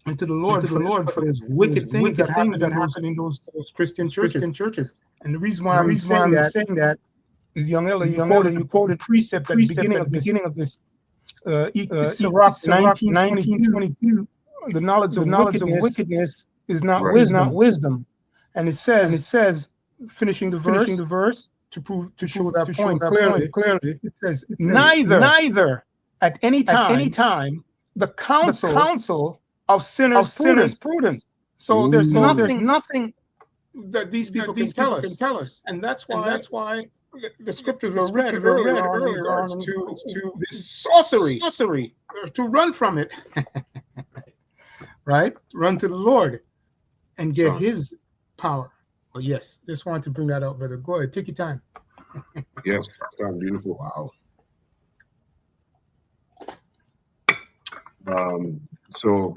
and to the Lord for those wicked things that happen in those Christian churches. And the reason why I'm saying that is, young Ella, you quoted the precept at the beginning of this, Sirach 19:22. The knowledge of wickedness is not Right. wisdom. And it says, finishing the verse to show that point clearly, it says, neither at any time the counsel of sinners prudent. So there's nothing that these people can tell us. And that's why the scriptures were read earlier on in regards to this sorcery, to run from it, right? Run to the Lord and get his power. But yes, just wanted to bring that out, brother. Go ahead, take your time. Yes, sounds beautiful. Wow. So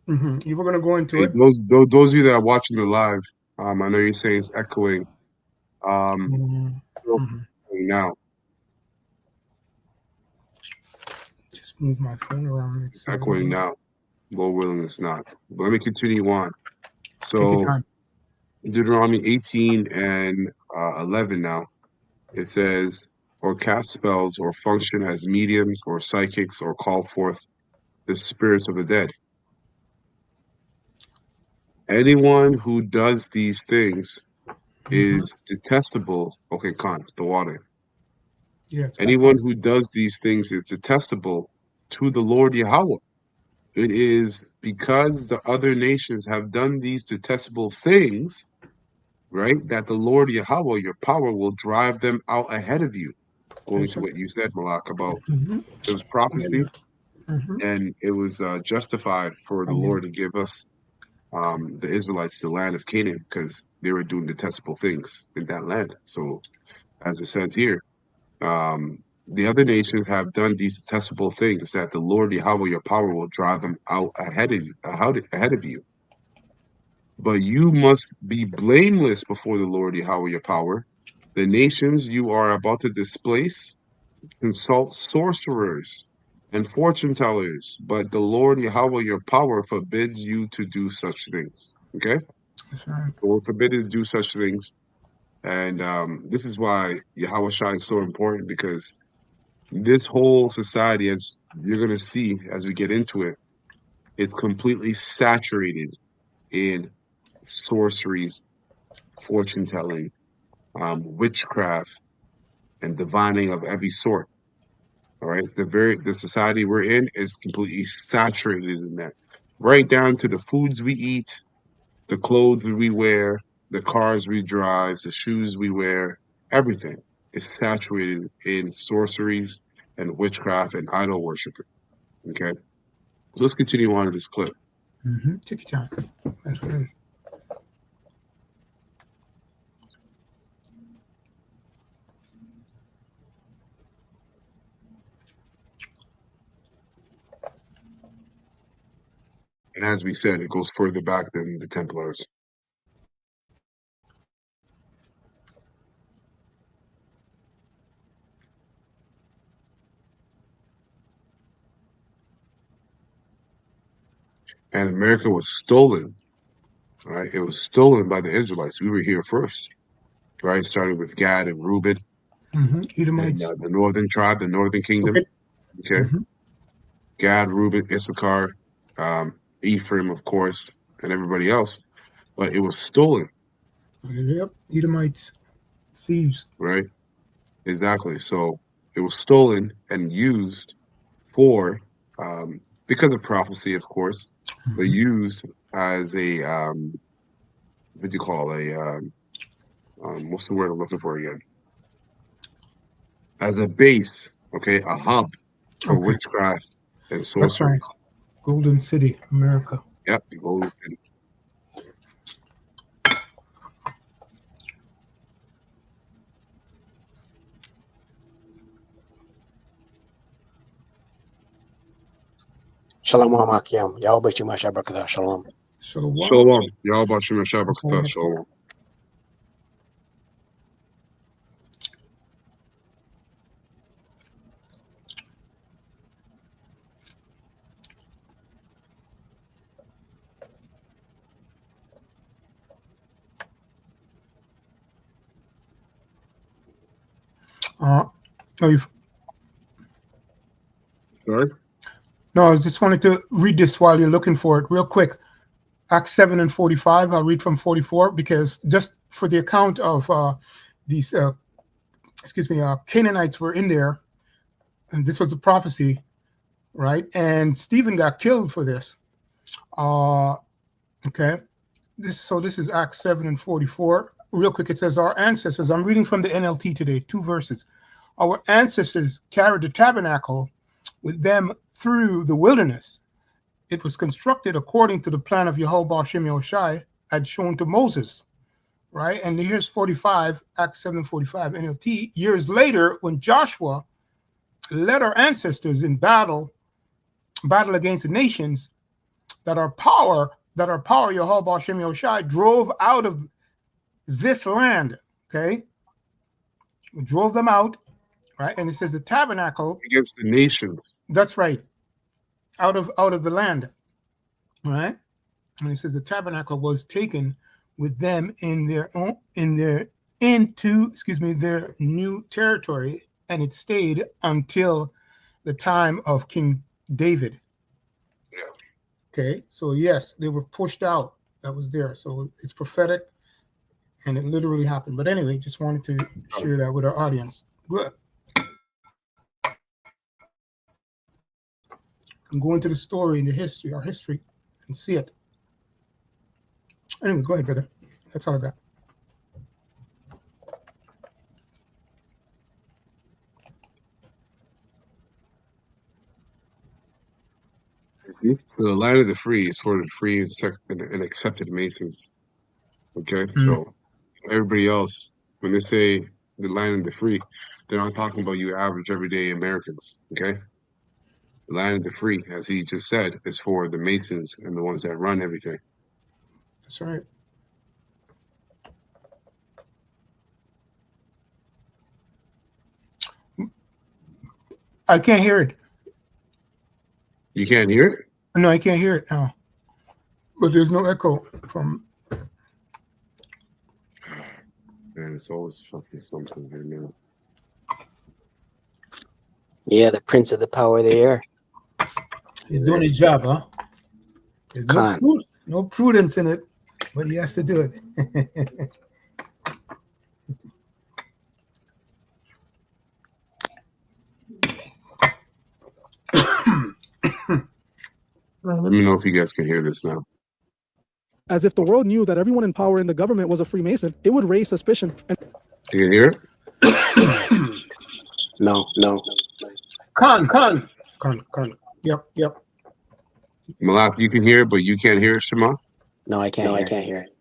You were going to go into it. those of you that are watching the live, I know you're saying it's echoing. Now, just move my phone around. It's echoing now. Lord willing, it's not. But let me continue on. Take your So time. Deuteronomy 18 and 11 now, it says, or cast spells or function as mediums or psychics or call forth the spirits of the dead. Anyone who does these things is detestable. Okay, Khan, the water. Yeah, Anyone who does these things is detestable to the Lord Yahweh. It is because the other nations have done these detestable things, right, that the Lord Yahweh, your power, will drive them out ahead of you. Going to what you said, Malak, about it was prophecy, and it was justified for the Lord to give us the Israelites the land of Canaan because they were doing detestable things in that land. So, as it says here, the other nations have done these detestable things that the Lord Yahweh, your power, will drive them out ahead of you. But you must be blameless before the Lord Yahweh, your power. The nations you are about to displace consult sorcerers and fortune tellers, but the Lord Yahweh, your power, forbids you to do such things. Okay? That's right. So we're forbidden to do such things. And this is why Yahweh Shai is so important, because this whole society, as you're going to see as we get into it, is completely saturated in sorceries, fortune telling, witchcraft, and divining of every sort. All right, the society we're in is completely saturated in that, right down to the foods we eat, the clothes we wear, the cars we drive, the shoes we wear, everything is saturated in sorceries and witchcraft and idol worship. Okay, so let's continue on to this clip. Take your time. That's right. And as we said, it goes further back than the Templars. And America was stolen, right? It was stolen by the Israelites. We were here first, right? Starting with Gad and Reuben, Edomites. and the northern tribe, the northern kingdom. Okay. Gad, Reuben, Issachar, Ephraim, of course, and everybody else. But it was stolen. Yep, Edomites, thieves. Right? Exactly. So it was stolen and used for, because of prophecy, of course, but used as a, what do you call what's the word I'm looking for again? As a base, okay, a hub for witchcraft and sorcery. Right. Golden City, America. Yep, the Golden City. Shalom Hamakiam. Yahweh Shema Shabrakatah. Shalom. Shalom. Yahweh Shema Shabrakatah. Shalom. No, you've, Sorry? no, I just wanted to read this while you're looking for it real quick. Acts 7 and 45. I'll read from 44 because just for the account of these, Canaanites were in there, and this was a prophecy, right? And Stephen got killed for this. Okay. This is Acts 7 and 44. Real quick, it says, our ancestors, I'm reading from the NLT today, 2 verses. Our ancestors carried the tabernacle with them through the wilderness. It was constructed according to the plan of Yehovah Shem Yoshai had shown to Moses, right? And here's 45, Acts 7:45 NLT. Years later, when Joshua led our ancestors in battle against the nations, that our power Yehovah Shem Yoshai drove out of this land, okay? We drove them out, right? And it says the tabernacle Against the nations. That's right. Out of the land. All right. And it says the tabernacle was taken with them their new territory, and it stayed until the time of King David. Yeah. Okay. So yes, they were pushed out. That was there. So it's prophetic and it literally happened. But anyway, just wanted to share that with our audience. Good. And go into the story and our history, and see it. Anyway, go ahead, brother. That's all I got. The land of the free is for the free and accepted Masons. Okay, so everybody else, when they say the land of the free, they're not talking about you average everyday Americans. Okay, the land of the free, as he just said, is for the Masons and the ones that run everything. That's right. I can't hear it. You can't hear it? No, I can't hear it now. But there's no echo from. Man, it's always fucking something right now. Yeah, the prince of the power of the air. He's doing his job, huh? There's no prudence in it, but he has to do it. Let me know if you guys can hear this now. As if the world knew that everyone in power in the government was a Freemason, it would raise suspicion. You can hear it? No. Con. Yep. Malak, you can hear it, but you can't hear it, Shema? No, I can't hear it.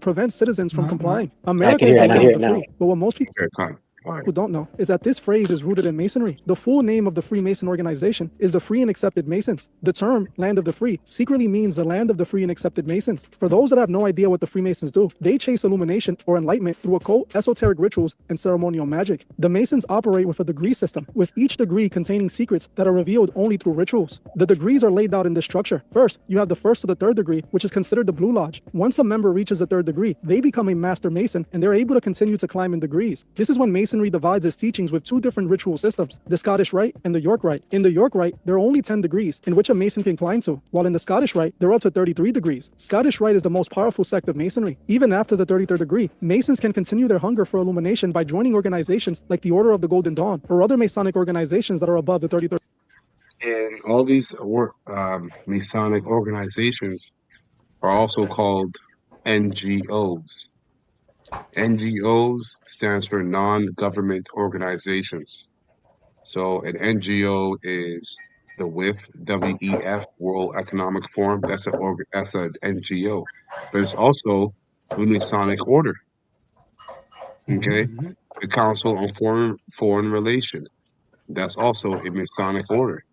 Prevent citizens from complying. I America can is hear the it, I land hear of it the free. now. But what most people Okay, Con. All right. who don't know is that this phrase is rooted in Masonry. The full name of the Freemason organization is the Free and Accepted Masons. The term Land of the Free secretly means the land of the free and accepted Masons. For those that have no idea what the Freemasons do, they chase illumination or enlightenment through occult, esoteric rituals, and ceremonial magic. The Masons operate with a degree system, with each degree containing secrets that are revealed only through rituals. The degrees are laid out in this structure. First, you have the first to the third degree, which is considered the Blue Lodge. Once a member reaches the third degree, they become a Master Mason, and they're able to continue to climb in degrees. This is when Masonry divides its teachings with 2 different ritual systems, the Scottish Rite and the York Rite. In the York Rite, there are only 10 degrees in which a Mason can climb to, while in the Scottish Rite, there are up to 33 degrees. Scottish Rite is the most powerful sect of Masonry. Even after the 33rd degree, Masons can continue their hunger for illumination by joining organizations like the Order of the Golden Dawn or other Masonic organizations that are above the 33rd. And all these Masonic organizations are also called NGOs. NGOs stands for non-government organizations. So an NGO is the WEF, World Economic Forum. That's an NGO, but it's also a Masonic order. Okay, the Council on Foreign Relations. That's also a Masonic order.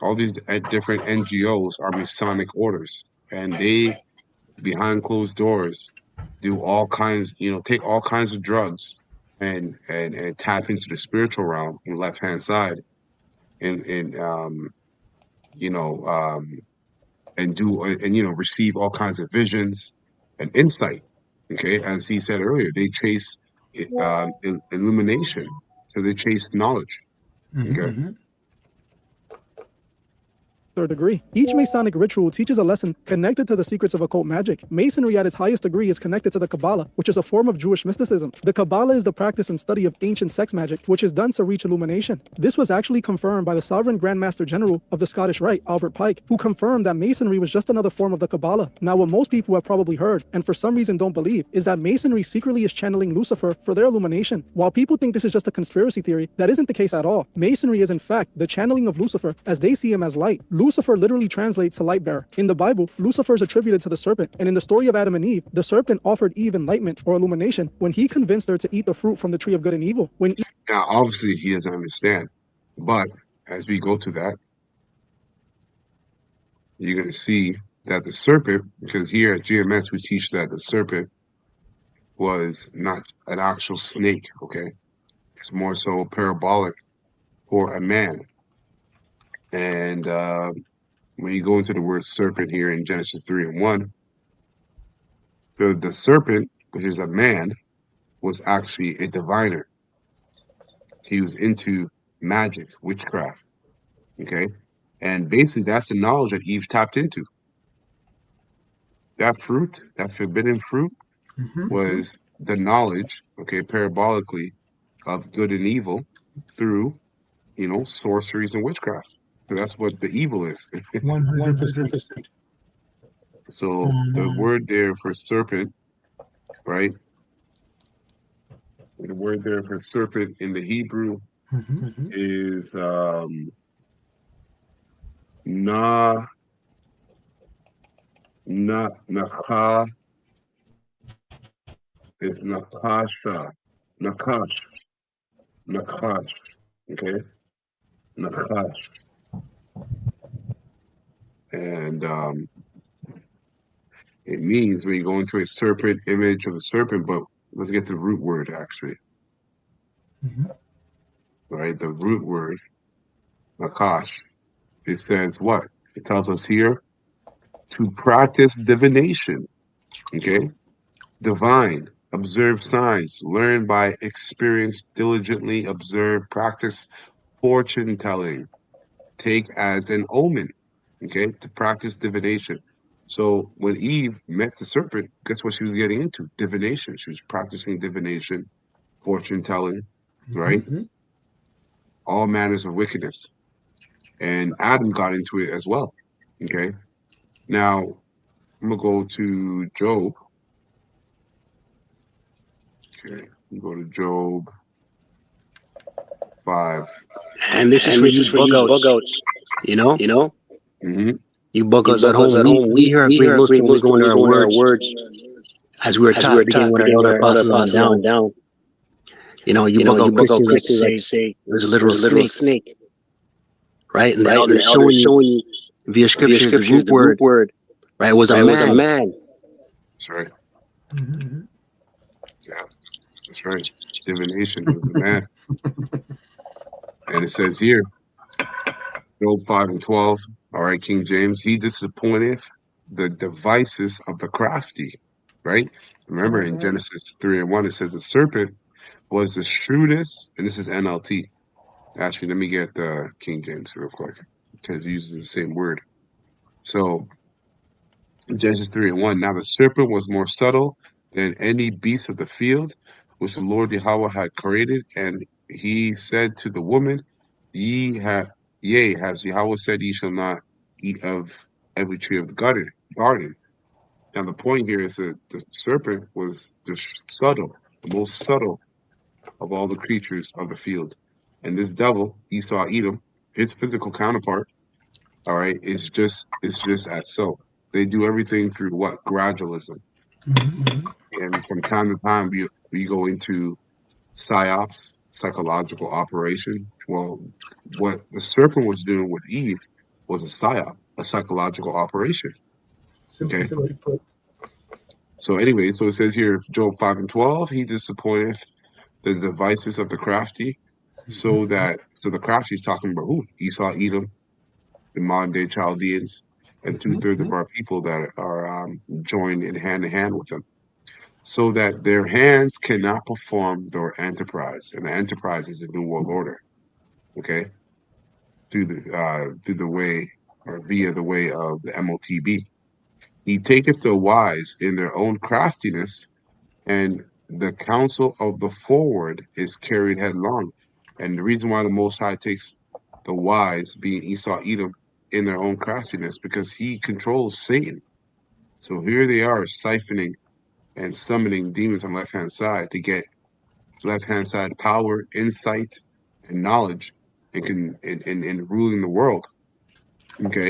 All these different NGOs are Masonic orders, and they, behind closed doors, do all kinds, take all kinds of drugs and tap into the spiritual realm on the left hand side, and receive all kinds of visions and insight. Okay, as he said earlier, they chase illumination. So they chased knowledge. Okay. Third degree. Each Masonic ritual teaches a lesson connected to the secrets of occult magic. Masonry at its highest degree is connected to the Kabbalah, which is a form of Jewish mysticism. The Kabbalah is the practice and study of ancient sex magic, which is done to reach illumination. This was actually confirmed by the Sovereign Grand Master General of the Scottish Rite, Albert Pike, who confirmed that Masonry was just another form of the Kabbalah. Now, what most people have probably heard, and for some reason don't believe, is that Masonry secretly is channeling Lucifer for their illumination. While people think this is just a conspiracy theory, that isn't the case at all. Masonry is in fact the channeling of Lucifer as they see him as light. Lucifer literally translates to light bearer. In the Bible, Lucifer is attributed to the serpent, and in the story of Adam and Eve, the serpent offered Eve enlightenment or illumination when he convinced her to eat the fruit from the tree of good and evil. Now, obviously, he doesn't understand, but as we go to that, you're going to see that the serpent, because here at GMS we teach that the serpent was not an actual snake, okay? It's more so parabolic for a man. And when you go into the word serpent here in Genesis 3:1, the serpent, which is a man, was actually a diviner. He was into magic, witchcraft, okay? And basically that's the knowledge that Eve tapped into. That fruit, that forbidden fruit, was the knowledge, okay, parabolically, of good and evil through, sorceries and witchcraft. So that's what the evil is. 100%. So the word there for serpent, right? The word there for serpent in the Hebrew is nakah. It's nakasha. Nakash. Okay? Nakash. And it means when you go into a serpent image of a serpent, but let's get the root word actually. Right? The root word, nakash, it says what? It tells us here to practice divination. Okay? Divine, observe signs, learn by experience, diligently observe, practice fortune telling, take as an omen. Okay? To practice divination. So when Eve met the serpent, guess what she was getting into? Divination. She was practicing divination, fortune telling, right? All manners of wickedness. And Adam got into it as well. Okay. Now I'm gonna go to Job. Okay, go to Job 5. And this is for you bug outs. You know? You bug outs at home. We hear great Muslim when we go into our words. As we were taught, beginning with our other apostles on down. You bug out Christians like say it was a literal snake. Right? And the elder showing you via scripture the root word. Right? It was a man. That's right. Yeah, that's right. Divination was a man. And it says here, Job 5:12. All right, King James, he disappointeth the devices of the crafty, right? Remember in Genesis 3:1, it says the serpent was the shrewdest, and this is NLT. Actually, let me get the King James real quick, because it uses the same word. So, Genesis 3:1, now the serpent was more subtle than any beast of the field, which the Lord Yahweh had created, and he said to the woman, Yea, has Yahweh said, ye shall not eat of every tree of the garden. Now the point here is that the serpent was the most subtle of all the creatures of the field. And this devil, Esau Edom, his physical counterpart, all right, is just as so. They do everything through what? Gradualism. And from time to time we go into psyops, psychological operation. Well, what the serpent was doing with Eve was a psyop, a psychological operation. Okay. So anyway, so it says here, Job 5:12, he disappointeth the devices of the crafty, so the crafty is talking about who? Esau, Edom, the modern day Chaldeans, and 2/3 of our people that are joined in hand with them. so that their hands cannot perform their enterprise. And the enterprise is a new world order, okay? Through the way, or via the way of the MOTB. He taketh the wise in their own craftiness, and the counsel of the forward is carried headlong. And the reason why the Most High takes the wise, being Esau, Edom, in their own craftiness, because he controls Satan. So here they are siphoning and summoning demons on the left-hand side to get left-hand side power, insight, and knowledge, and ruling the world. Okay.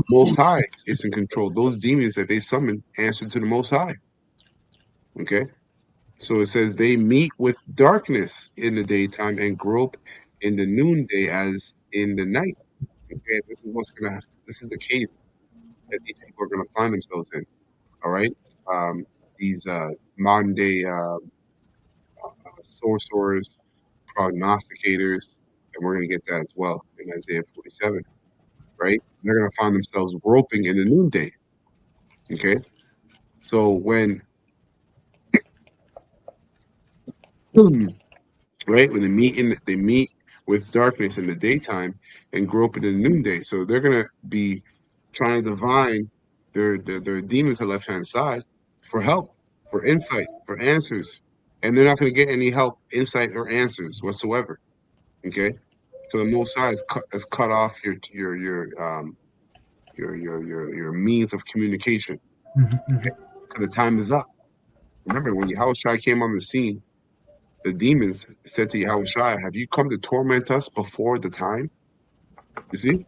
Most High is in control. Those demons that they summon answer to the Most High. Okay. So it says they meet with darkness in the daytime and grope in the noonday as in the night. Okay, this is the case that these people are gonna find themselves in. All right. These modern day sorcerers, prognosticators, and we're gonna get that as well in Isaiah 47. Right? They're gonna find themselves groping in the noonday. Okay. So when right, when they meet with darkness in the daytime and grope in the noonday. So they're gonna be trying to divine their demons on the left hand side for help, for insight, for answers. And they're not gonna get any help, insight, or answers whatsoever. Okay. So the Most High has cut off your means of communication. Mm-hmm. Because the time is up. Remember, when Yahushua came on the scene, the demons said to Yahushua, "Have you come to torment us before the time?" You see?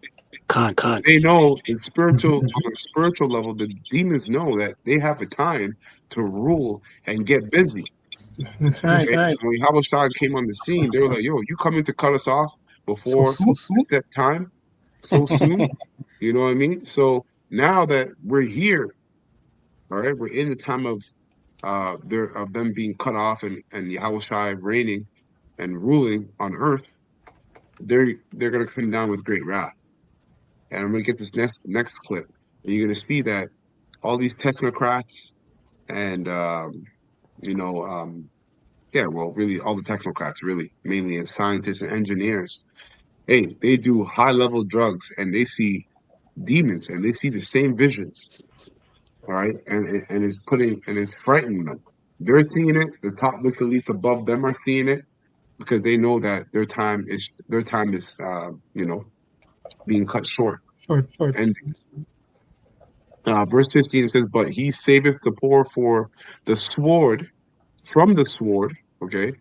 God. They know on a spiritual level, the demons know that they have a time to rule and get busy. That's right. Okay? When Yahushua came on the scene, they were like, "Yo, you coming to cut us off before that time? So soon?" You know what I mean? So now that we're here, all right, we're in the time of them being cut off and Yahushua reigning and ruling on earth. They're gonna come down with great wrath. And I'm gonna get this next clip, and you're gonna see that all these technocrats and really all the technocrats, really mainly as scientists and engineers, hey, they do high level drugs and they see demons and they see the same visions. All right, and it's frightening them. They're seeing it. The top looks at least above them are seeing it because they know that their time is being cut short. And verse 15 it says, "But he saveth the poor for the sword, from the sword." Okay,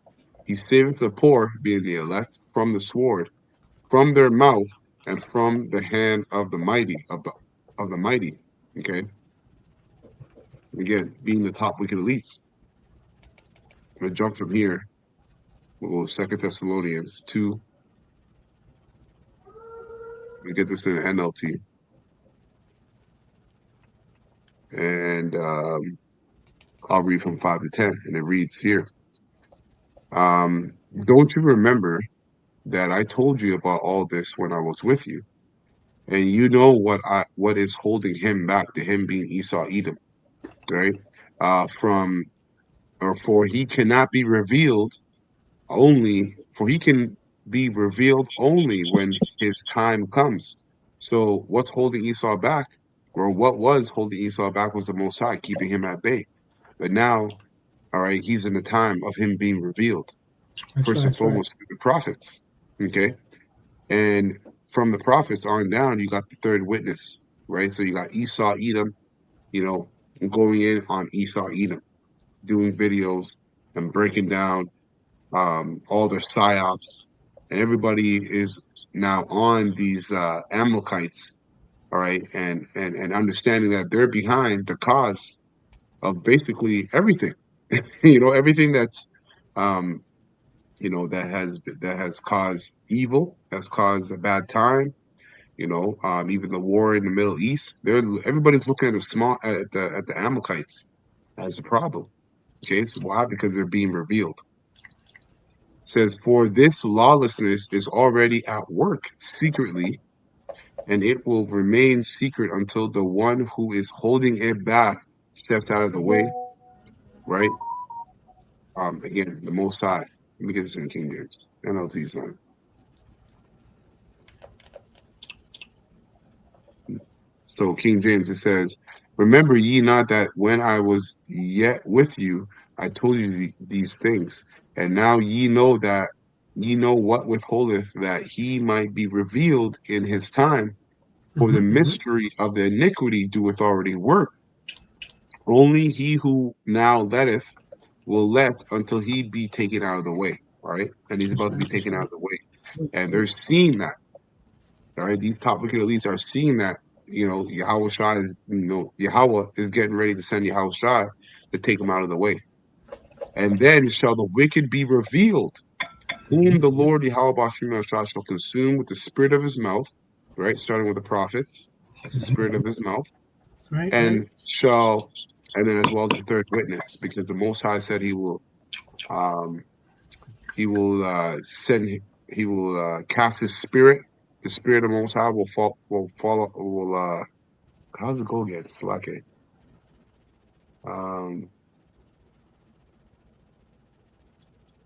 he saveth the poor, being the elect, from the sword, from their mouth, and from the hand of the mighty, of the mighty. Okay, again, being the top wicked elites. I'm gonna jump from here. We'll go 2 Thessalonians 2. We get this in NLT. And I'll read from 5 to 10, and it reads here. Don't you remember that I told you about all this when I was with you? And you know what is holding him back, to him being Esau, Edom, right? For he cannot be revealed for he can be revealed only when his time comes. So what's holding Esau back, or what was holding Esau back, was the Most High, keeping him at bay. But now, all right, he's in the time of him being revealed. First and foremost, through the prophets. Okay. And from the prophets on down, you got the third witness, right? So you got Esau, Edom, going in on Esau, Edom, doing videos and breaking down all their psyops, and everybody is now on these Amalekites, all right, and understanding that they're behind the cause of basically everything, everything that's that has caused evil, has caused a bad time. Even the war in the Middle East. Everybody's looking at the Amalekites as a problem. Okay, so why? Because they're being revealed. Says, "For this lawlessness is already at work secretly, and it will remain secret until the one who is holding it back steps out of the way." right? Again, the Most High. Let me get this in King James. NLT is on. So King James, it says, "Remember ye not that when I was yet with you, I told you these things, and now ye know what withholdeth, that he might be revealed in his time. For the mystery of the iniquity doeth already work. Only he who now letteth will let until he be taken out of the way." Right? And he's about to be taken out of the way. And they're seeing that. All right, these top wicked elites are seeing that, Yahweh Shai is, Yahweh is getting ready to send Yahweh Shai to take them out of the way. And then shall the wicked be revealed, whom the Lord Yahweh Bashim Shai shall consume with the spirit of his mouth, right? Starting with the prophets, that's the spirit of his mouth, and then as well as the third witness, because the Most High said he will cast his spirit. The spirit of Most High how's it go again? Slack it.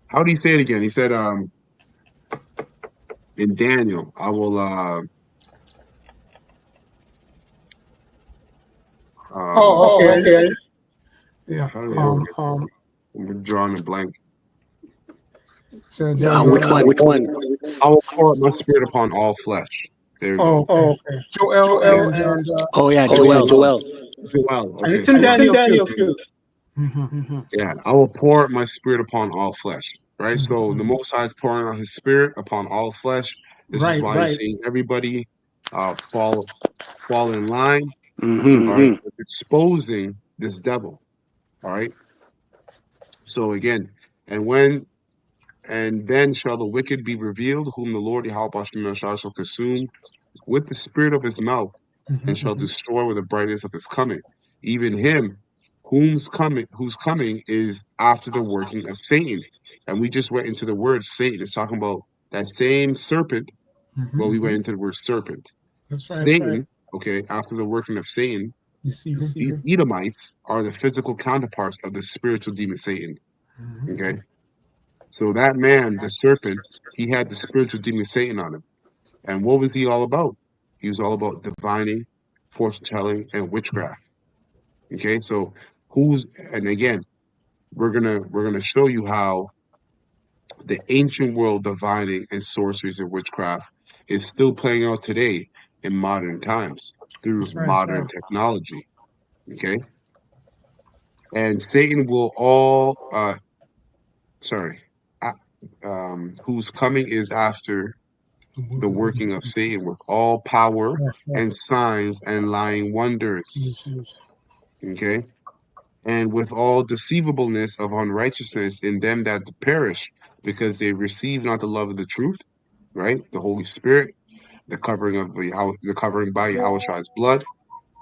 How do you say it again? He said, in Daniel, I will, okay. Yeah. I'm drawing a blank. Which one? I will pour out my spirit upon all flesh. There you go. Okay. Joel and Joel. Okay, it's in Daniel too. Yeah, I will pour out my spirit upon all flesh. Right? So the Most High is pouring out his spirit upon all flesh. This is why you're seeing everybody fall in line. All right, exposing this devil. All right. So again, and then shall the wicked be revealed, whom the Lord Yahweh shall consume with the spirit of his mouth, and shall destroy with the brightness of his coming. Even him whose coming is after the working of Satan. And we just went into the word Satan. It's talking about that same serpent. Well, we went into the word serpent. Satan, okay, after the working of Satan, these Edomites are the physical counterparts of the spiritual demon Satan. Okay. So that man, the serpent, he had the spiritual demon Satan on him. And what was he all about? He was all about divining, fortune telling, and witchcraft. Okay, so and again, we're gonna show you how the ancient world divining and sorceries and witchcraft is still playing out today in modern times through modern technology. Okay, and Satan will whose coming is after the working of Satan with all power and signs and lying wonders. Okay, and with all deceivableness of unrighteousness in them that perish, because they receive not the love of the truth, right? The Holy Spirit, the covering by Yahweh's blood,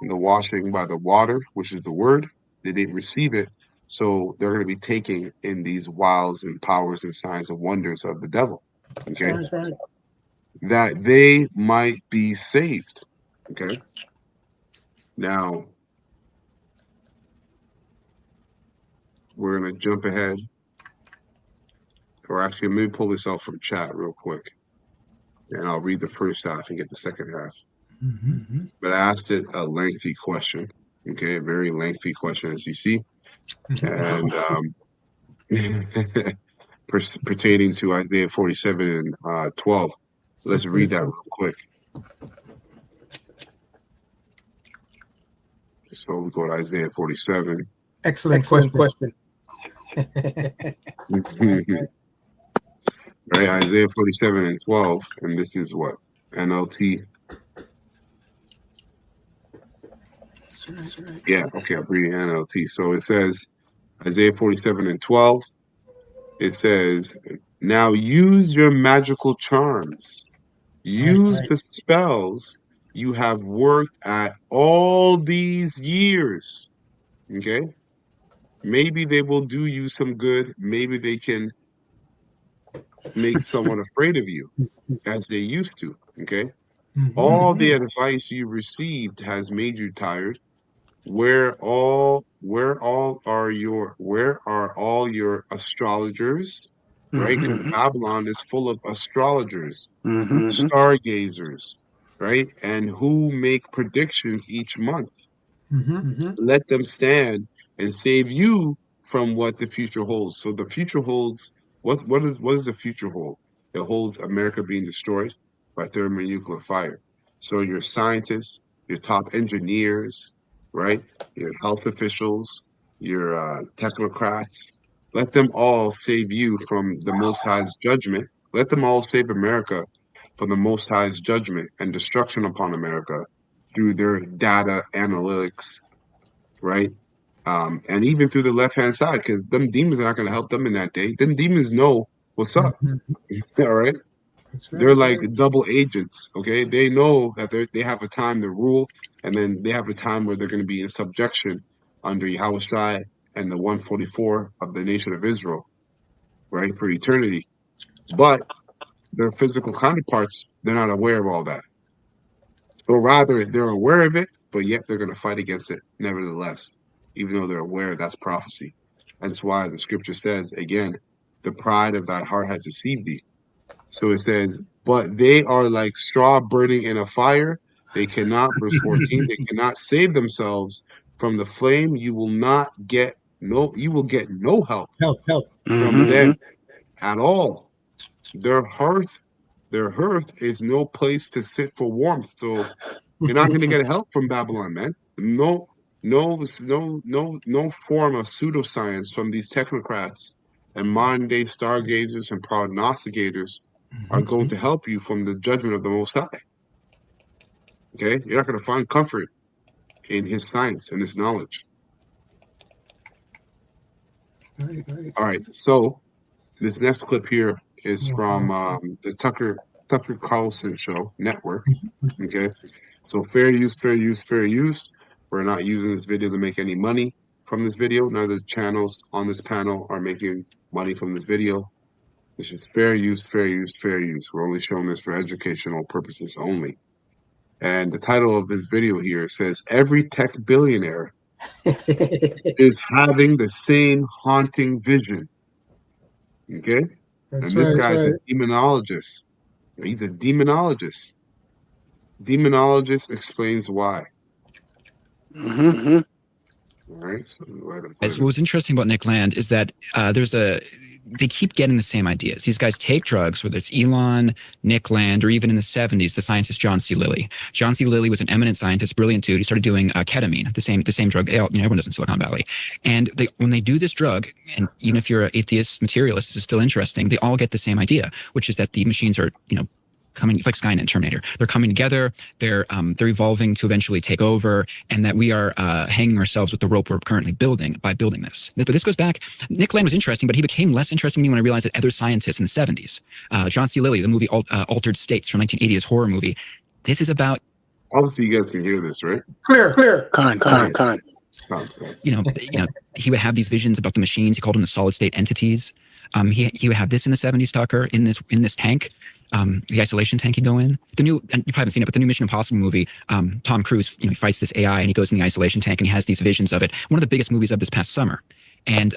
and the washing by the water, which is the word. They didn't receive it, so they're going to be taking in these wiles and powers and signs and wonders of the devil. Okay, that they might be saved. Okay, now we're going to jump ahead. Or actually, let me pull this out from chat real quick. And I'll read the first half and get the second half. But I asked it a lengthy question. Okay, a very lengthy question, as you see. And pertaining to Isaiah 47 and 12. So let's read that real quick. So we go to Isaiah 47. Excellent question. Right, Isaiah 47 and 12, and this is what? NLT. Yeah, okay, I'm reading NLT. So it says, Isaiah 47 and 12, it says, now use your magical charms. Use the spells you have worked at all these years. Okay? Maybe they will do you some good. Maybe they can make someone afraid of you, as they used to. Okay? All the advice you received has made you tired. Where are all your astrologers? Right? Because Babylon is full of astrologers, stargazers, right? And who make predictions each month. Let them stand and save you from what the future holds. So the future holds, what does the future hold? It holds America being destroyed by thermonuclear fire. So your scientists, your top engineers, right? Your health officials, your technocrats, let them all save you from the Most High's judgment. Let them all save America from the Most High's judgment and destruction upon America through their data analytics, right? And even through the left-hand side, because them demons are not going to help them in that day. Them demons know what's up, all right? They're like double agents, okay? They know that they have a time to rule, and then they have a time where they're going to be in subjection under Yahweh Shai and the 144 of the nation of Israel, right, for eternity. But their physical counterparts, they're not aware of all that. Or rather, they're aware of it, but yet they're going to fight against it nevertheless, even though they're aware that's prophecy. That's why the scripture says, again, the pride of thy heart has deceived thee. So it says, but they are like straw burning in a fire. They cannot, verse 14, they cannot save themselves from the flame. You will get no help from them at all. Their hearth is no place to sit for warmth. So you're not going to get help from Babylon, man. No form of pseudoscience from these technocrats and modern day stargazers and prognosticators are going to help you from the judgment of the Most High. Okay? You're not going to find comfort in his science and his knowledge. All right. So this next clip here is from the Tucker Carlson show network. Okay. So fair use. We're not using this video to make any money from this video. None of the channels on this panel are making money from this video. This is fair use. We're only showing this for educational purposes only. And the title of this video here says, every tech billionaire is having the same haunting vision. Okay? And this guy's a demonologist. He's a demonologist. Demonologist explains why. All right. So what was interesting about Nick Land is that they keep getting the same ideas. These guys take drugs, whether it's Elon, Nick Land, or even in the 70s, the scientist John C. Lilly. John C. Lilly was an eminent scientist, brilliant dude. He started doing ketamine, the same drug. Everyone does in Silicon Valley. And when they do this drug, and even if you're an atheist materialist, this is still interesting. They all get the same idea, which is that the machines are, coming. It's like Skynet and Terminator. They're coming together. They're evolving to eventually take over, and that we are hanging ourselves with the rope we're currently building by building this. But this goes back. Nick Land was interesting, but he became less interesting to me when I realized that other scientists in the 70s, John C. Lilly, the movie Altered States from 1980, his horror movie. This is about. Obviously, you guys can hear this, right? Clear. Con. He would have these visions about the machines. He called them the solid state entities. He would have this in the 70s, Tucker, in this tank. The isolation tank he'd go in. And you probably haven't seen it, but the new Mission Impossible movie, Tom Cruise, he fights this AI and he goes in the isolation tank and he has these visions of it. One of the biggest movies of this past summer. And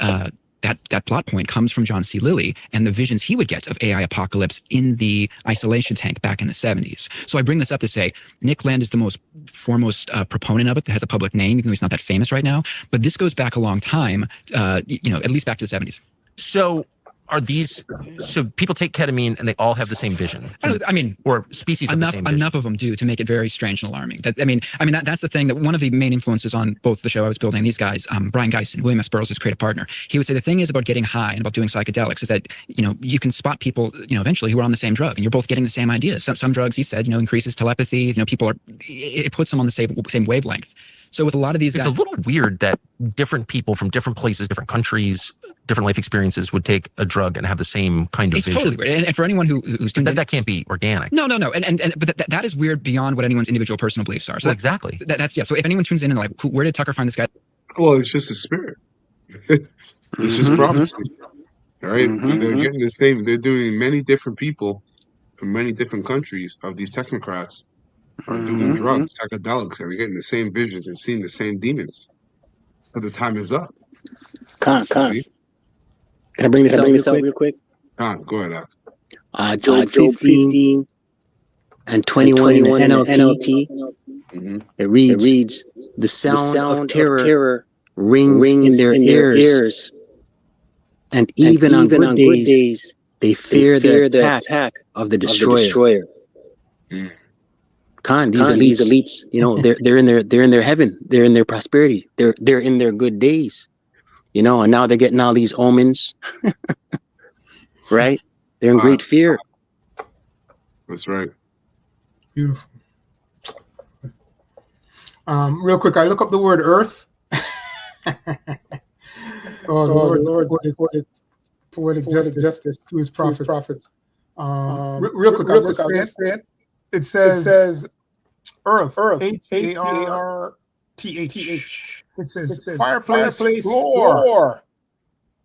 that plot point comes from John C. Lilly and the visions he would get of AI apocalypse in the isolation tank back in the 70s. So I bring this up to say Nick Land is the foremost proponent of it that has a public name, even though he's not that famous right now. But this goes back a long time, at least back to the 70s. So people take ketamine and they all have the same vision. Or species of the same vision. Enough of them do to make it very strange and alarming. That's the thing that one of the main influences on both the show I was building and these guys, Brian Geisen, William S. Burroughs, his creative partner, he would say the thing is about getting high and about doing psychedelics is that, you can spot people, eventually who are on the same drug and you're both getting the same ideas. Some drugs, he said, increases telepathy, it puts them on the same wavelength. So with a lot of these guys, it's a little weird that different people from different places, different countries, different life experiences would take a drug and have the same kind of vision. It's totally weird. And for anyone who's that can't be organic. No. But that is weird beyond what anyone's individual personal beliefs are. So exactly. So if anyone tunes in and like, where did Tucker find this guy? Well, it's just a spirit. It's just prophecy. All right. They're getting the same. They're doing many different people from many different countries of these technocrats are doing drugs, psychedelics, and they're getting the same visions and seeing the same demons. But the time is up. See? Can I bring this out real quick? Go ahead, Al. Job 15 and 21 in the NLT. It reads, the sound of terror rings in their ears, and even on good days, they fear the attack of the destroyer. These elites, you know, they're in their heaven, they're in their prosperity, they're in their good days, you know, and now they're getting all these omens, right? They're in great fear. That's right. Beautiful. Real quick, I look up the word earth. Lord, poetic justice to his prophets. Real quick, I'll just say it. It says earth, H-A-R-T-H. It says fireplace floor,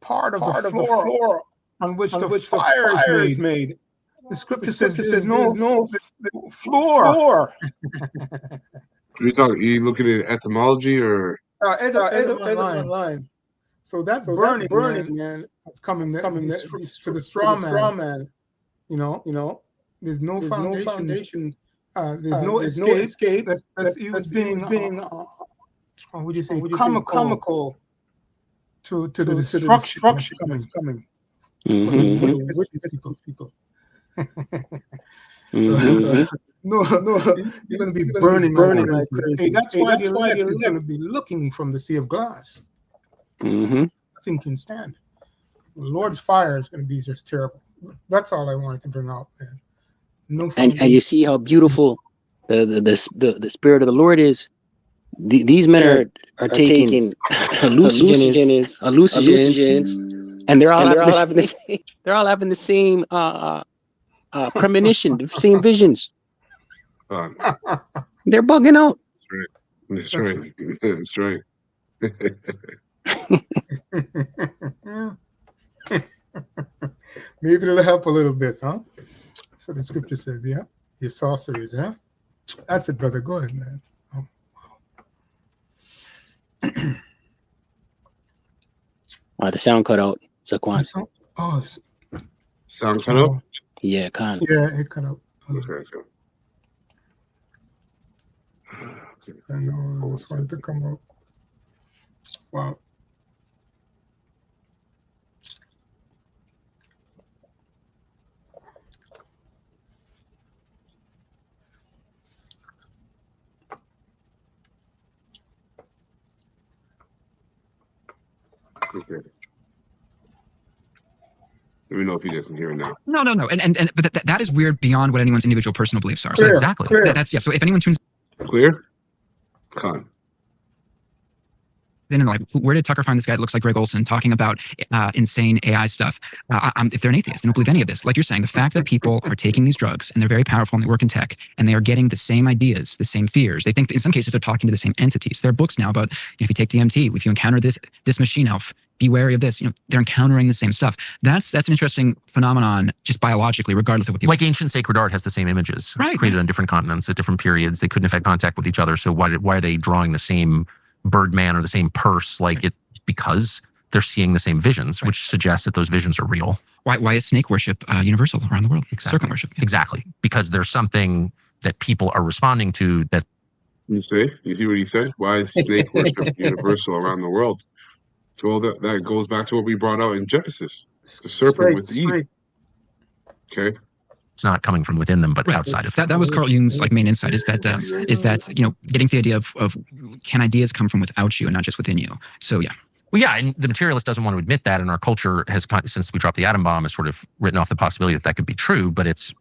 part of the floor on which the fire is made. The scripture says there's no floor. Are you looking at etymology or? Line. So that burning, man, it's coming to the straw man. You know, there's no foundation. There's no escape. He was being what would you say, comical to the destruction that's coming. People. No, you're going to be burning like crazy. Hey, that's why the elect is going to be looking from the sea of glass. Nothing can stand. The Lord's fire is going to be just terrible. That's all I wanted to bring out, man. No, and you see how beautiful the spirit of the Lord is. These men are taking hallucinogens, and they're all having the same premonition, the same visions. They're bugging out. That's right. That's right. Maybe it'll help a little bit, huh? So the scripture says, yeah, your sorceries, huh? That's it, brother. Go ahead, man. The sound cut out. Zaquan. Sound cut out? Yeah, Khan. Yeah, it cut out. Okay. I know, I just wanted to come out. Wow. Okay. Let me know if he doesn't hear it now. No. But that is weird beyond what anyone's individual personal beliefs are. So Clear, exactly. Clear. That's So if anyone tunes Clear? Con. in and like, where did Tucker find this guy that looks like Greg Olson talking about insane AI stuff? If they're an atheist, they don't believe any of this. Like you're saying, the fact that people are taking these drugs and they're very powerful and they work in tech and they are getting the same ideas, the same fears. They think in some cases they're talking to the same entities. There are books now about, if you take DMT, if you encounter this machine elf, be wary of this. They're encountering the same stuff. That's an interesting phenomenon, just biologically, regardless of what people. Like ancient sacred art has the same images, created on different continents at different periods. They couldn't have had contact with each other. So why are they drawing the same Birdman or the same purse? Like it because they're seeing the same visions, which suggests that those visions are real. Why is snake worship universal around the world? Exactly. Serpent worship. Yeah. Exactly. Because there's something that people are responding to that. You see what he said? Why is snake worship universal around the world? So that goes back to what we brought out in Genesis. The serpent with Eve. Okay. It's not coming from within them, but outside of them. That was Carl Jung's main insight is that getting to the idea of can ideas come from without you and not just within you. So yeah. Well, yeah, and the materialist doesn't want to admit that, and our culture has, since we dropped the atom bomb, has sort of written off the possibility that could be true, but it's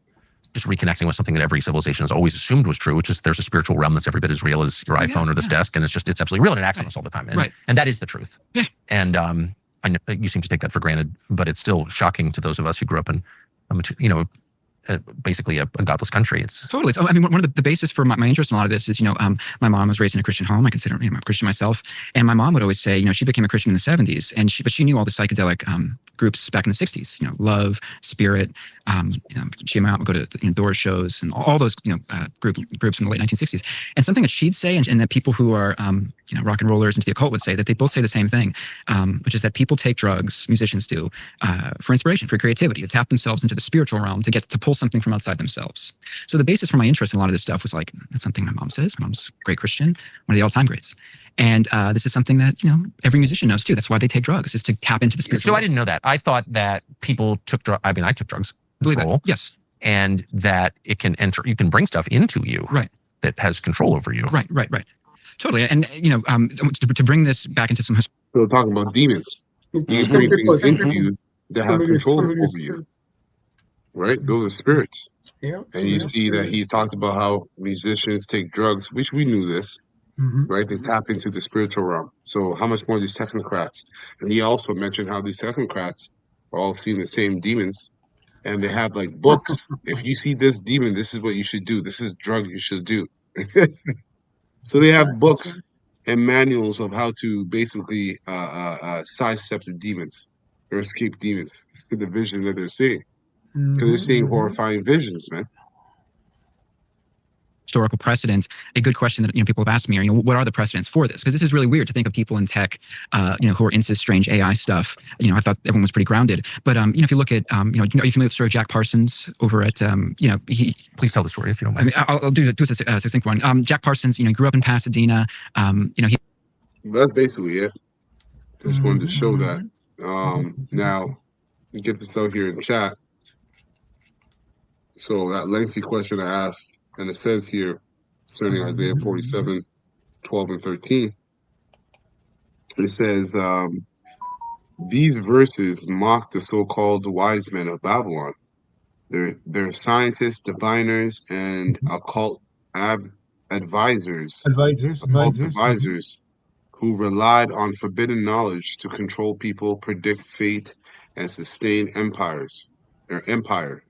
just reconnecting with something that every civilization has always assumed was true, which is there's a spiritual realm that's every bit as real as your iPhone or this desk, and it's absolutely real, and it acts on us all the time, and that is the truth. Yeah. And I know you seem to take that for granted, but it's still shocking to those of us who grew up in, basically a godless country. It's totally. I mean, one of the basis for my interest in a lot of this is, my mom was raised in a Christian home. I consider I'm a Christian myself, and my mom would always say, she became a Christian in the '70s, but she knew all the psychedelic groups back in the '60s. Love, Spirit. She and my mom would go to Doors shows and all those groups in the late 1960s. And something that she'd say, and that people who are rock and rollers into the occult would say, that they both say the same thing, which is that people take drugs, musicians do, for inspiration, for creativity, to tap themselves into the spiritual realm, to pull something from outside themselves. So the basis for my interest in a lot of this stuff was like, that's something my mom says. My mom's a great Christian, one of the all-time greats. And this is something that every musician knows too. That's why they take drugs, is to tap into the spiritual. So I didn't know that. I thought that people took drugs. I mean, I took drugs. Believe that. Yes. And that it can enter. You can bring stuff into you. Right. That has control over you. Right. Totally. And to bring this back into some. So we're talking about demons. You can bring things into you that have control over you. Right? Those are spirits. Yeah. And you see that he talked about how musicians take drugs, which we knew this, right? They tap into the spiritual realm. So how much more these technocrats? And he also mentioned how these technocrats are all seeing the same demons, and they have like books. If you see this demon, this is what you should do. This is drug you should do. So they have books and manuals of how to basically sidestep the demons or escape demons, the vision that they're seeing. Because they're seeing horrifying visions, man. Historical precedents. A good question that people have asked me are, what are the precedents for this? Because this is really weird to think of people in tech, who are into strange AI stuff. I thought everyone was pretty grounded. But if you look at, are you familiar with the story of Jack Parsons over at, Please tell the story if you don't mind. I mean, I'll do a succinct one. Jack Parsons, grew up in Pasadena. That's basically it. Just wanted to show that. Now, you get this out here in chat. So that lengthy question I asked, and it says here, concerning Isaiah 47, 12 and 13, it says, these verses mock the so-called wise men of Babylon. They're scientists, diviners, and occult advisors who relied on forbidden knowledge to control people, predict fate, and sustain their empire.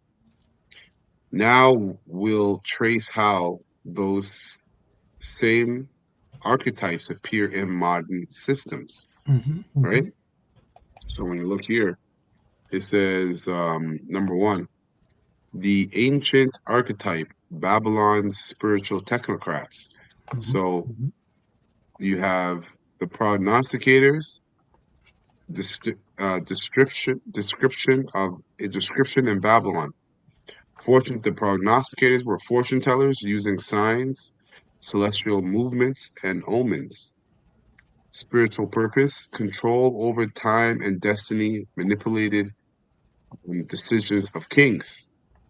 Now we'll trace how those same archetypes appear in modern systems, right? So when you look here, it says, number one, the ancient archetype, Babylon's spiritual technocrats. So you have the prognosticators, description in Babylon. The prognosticators were fortune tellers using signs, celestial movements, and omens. Spiritual purpose, control over time and destiny, manipulated decisions of kings,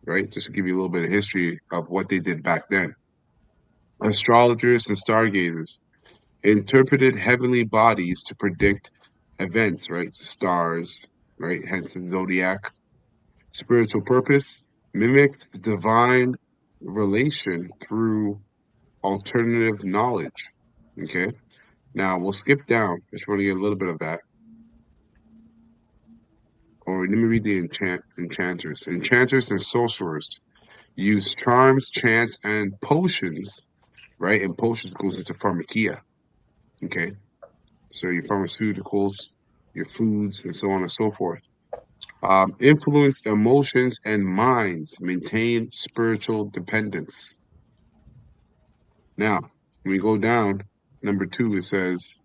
right? Just to give you a little bit of history of what they did back then. Astrologers and stargazers interpreted heavenly bodies to predict events, right? Stars, right? Hence the zodiac. Spiritual purpose, mimicked divine relation through alternative knowledge. Okay, now we'll skip down. I just want to get a little bit of that. Or let me read the enchanters. Enchanters and sorcerers use charms, chants, and potions, right? And potions goes into pharmakia. Okay, so your pharmaceuticals, your foods, and so on and so forth. Influence emotions and minds, maintain spiritual dependence. Now, when we go down, number 2, it says,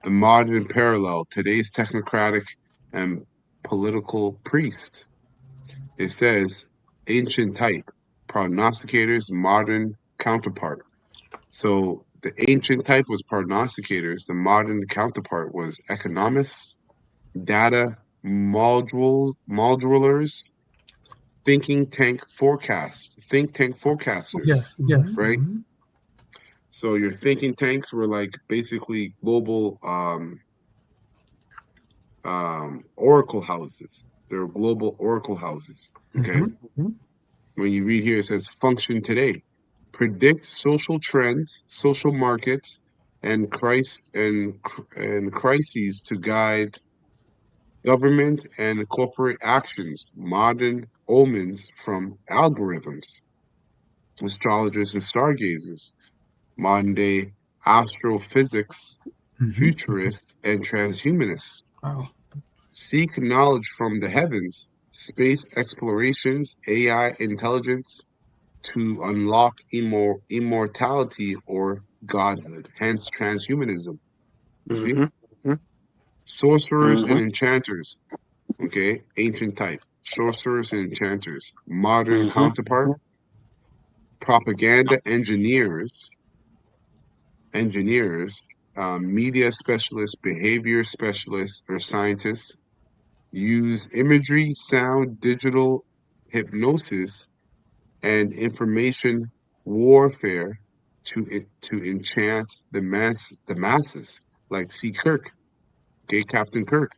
the modern parallel, today's technocratic and political priest. It says, ancient type, prognosticators, modern counterpart. So the ancient type was prognosticators, the modern counterpart was economists, data modulars, think tank forecasters. Yes. Right? So your thinking tanks were like basically global oracle houses. They're global oracle houses. Okay. When you read here, it says function today, predict social trends, social markets, and crises to guide government and corporate actions, modern omens from algorithms, astrologers and stargazers, modern day astrophysics, futurists, and transhumanists. Wow. Seek knowledge from the heavens, space explorations, AI intelligence to unlock immortality or godhood, hence transhumanism. You see? Sorcerers and enchanters, okay, ancient type. Sorcerers and enchanters, modern counterpart. Propaganda engineers, media specialists, behavior specialists, or scientists use imagery, sound, digital hypnosis, and information warfare to enchant the masses, like C. Kirk, okay, Captain Kirk.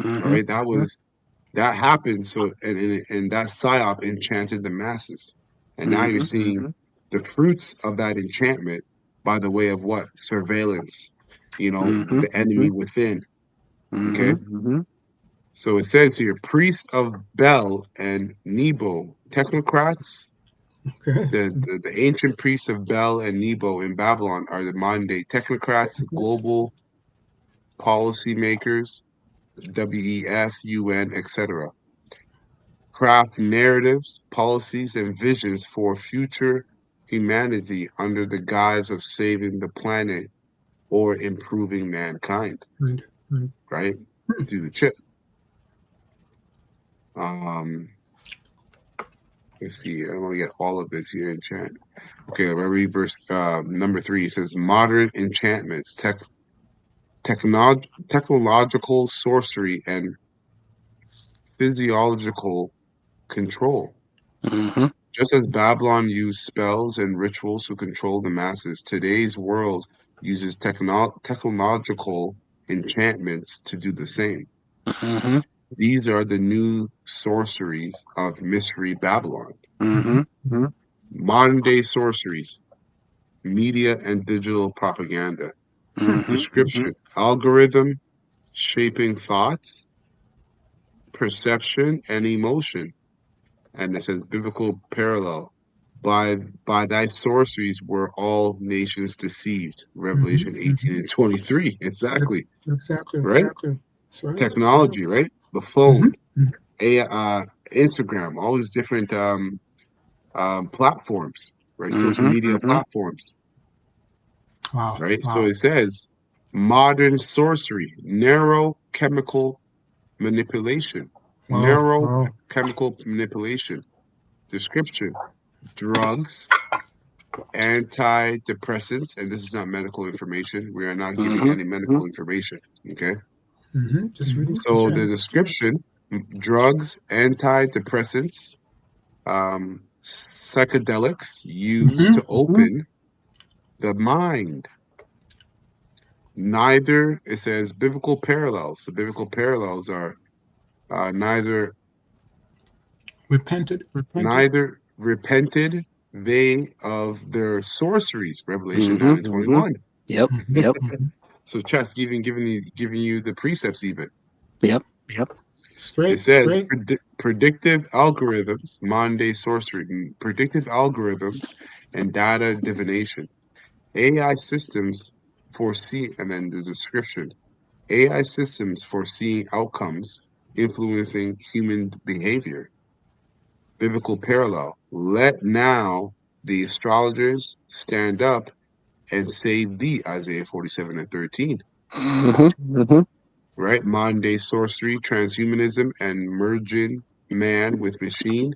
All right, that happened. So and that psyop enchanted the masses, and now you're seeing the fruits of that enchantment by the way of what? Surveillance, the enemy within. Okay. So it says here, priests of Bel and Nebo, technocrats. Okay. The ancient priests of Bel and Nebo in Babylon are the modern day technocrats, global policymakers, WEF, UN, etc. Craft narratives, policies, and visions for future humanity under the guise of saving the planet or improving mankind. Right? Through the chip. Let's see. I want to get all of this here in chat. Okay, I'll read verse number 3. It says, modern enchantments, technological sorcery, and physiological control. Just as Babylon used spells and rituals to control the masses, today's world uses technological enchantments to do the same. These are the new sorceries of Mystery Babylon. Modern day sorceries, media and digital propaganda. Description, algorithm shaping thoughts, perception, and emotion. And it says biblical parallel. By thy sorceries were all nations deceived. Revelation 18 and 23. Exactly. Right? Exactly. That's right. Technology, right? The phone, Instagram, all these different platforms, right? Social media platforms. Wow. Right? Wow. So it says modern sorcery, narrow chemical manipulation. Wow. Chemical manipulation. Description, drugs, antidepressants, and this is not medical information. We are not giving any medical information. Okay. Just reading. So the description, drugs, antidepressants, psychedelics used to open the mind. Neither, it says biblical parallels. The biblical parallels are neither repented they of their sorceries. Revelation 9 and 21. Yep. So Chess giving you the precepts even. Yep. Straight. It says predictive algorithms, modern day sorcery, predictive algorithms and data divination. AI systems foresee, and then the description, AI systems foreseeing outcomes influencing human behavior. Biblical parallel. Let now the astrologers stand up and save thee, Isaiah 47 and 13. Right? Modern day sorcery, transhumanism, and merging man with machine.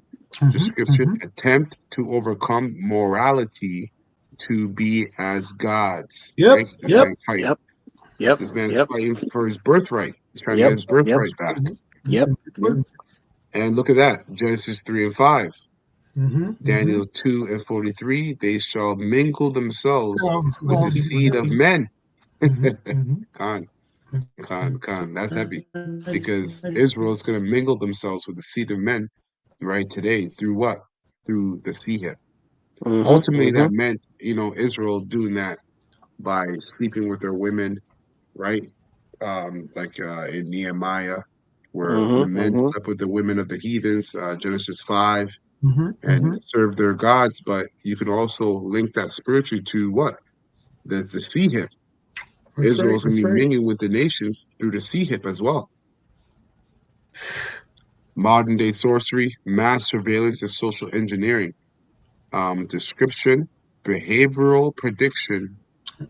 Description, attempt to overcome morality to be as gods. Right? This man's fighting. This man's fighting for his birthright. He's trying to get his birthright back. And look at that. Genesis 3 and 5. Daniel 2 and 43. They shall mingle themselves with the seed of men. Khan. That's heavy. Because Israel is going to mingle themselves with the seed of men right today. Through what? Through the Siha. Ultimately, that meant, Israel doing that by sleeping with their women, right? in Nehemiah, where the men slept with the women of the heathens, Genesis 5, and served their gods. But you can also link that spiritually to what? The sea hip. Israel's going to be mingling with the nations through the sea hip as well. Modern day sorcery, mass surveillance, and social engineering. Description, behavioral prediction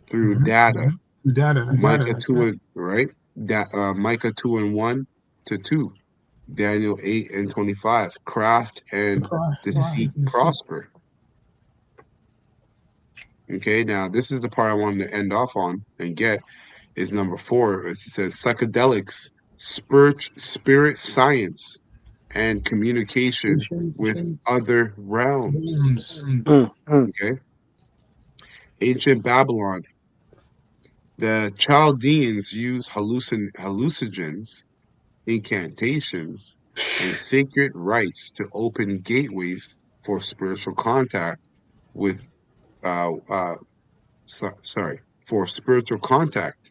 through data. Micah 2 and right. Micah 2:1-2. Daniel 8:25. Craft and deceit prosper. Okay, now this is the part I wanted to end off on and get is number 4. It says psychedelics, spirit science, and communication with other realms. Okay. Ancient Babylon. The Chaldeans used hallucinogens, incantations, and sacred rites to open gateways for spiritual contact with for spiritual contact,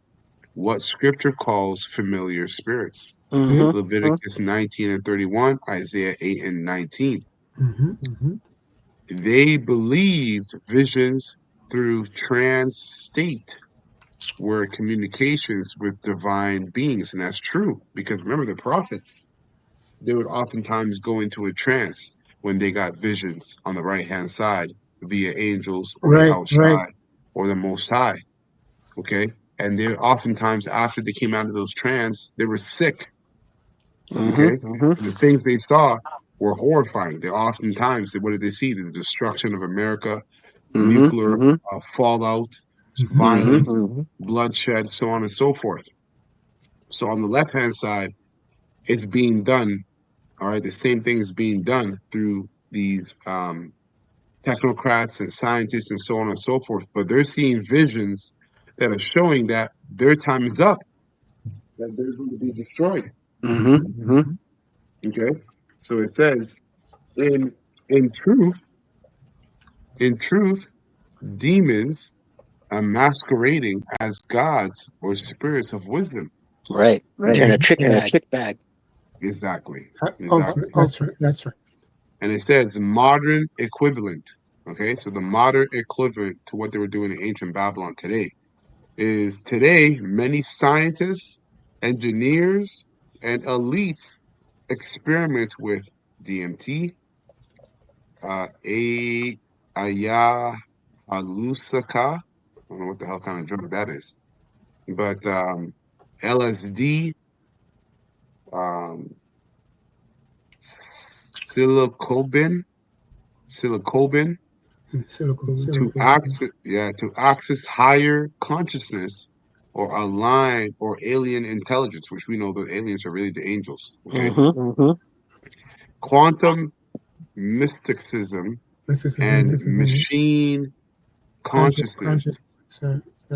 what scripture calls familiar spirits. Leviticus 19:31, Isaiah 8:19. They believed visions through trance state were communications with divine beings, and that's true because remember the prophets, they would oftentimes go into a trance when they got visions on the right hand side via angels or the outside or the Most High. Okay, and they oftentimes after they came out of those trance, they were sick. Okay, the things they saw were horrifying. They oftentimes, what did they see? The destruction of America, nuclear fallout, violence, bloodshed, so on and so forth. So on the left-hand side, it's being done, all right, the same thing is being done through these technocrats and scientists and so on and so forth, but they're seeing visions that are showing that their time is up, that they're going to be destroyed. Okay, so it says, in truth, demons are masquerading as gods or spirits of wisdom. Right. They're in a trick bag. Exactly. That's right. And it says modern equivalent. Okay, so the modern equivalent to what they were doing in ancient Babylon today is today many scientists, engineers, and elites experiment with DMT, ayahuasca. I don't know what the hell kind of drug that is, but LSD, psilocybin to access higher consciousness or align or alien intelligence, which we know the aliens are really the angels. Okay, quantum mysticism and machine consciousness,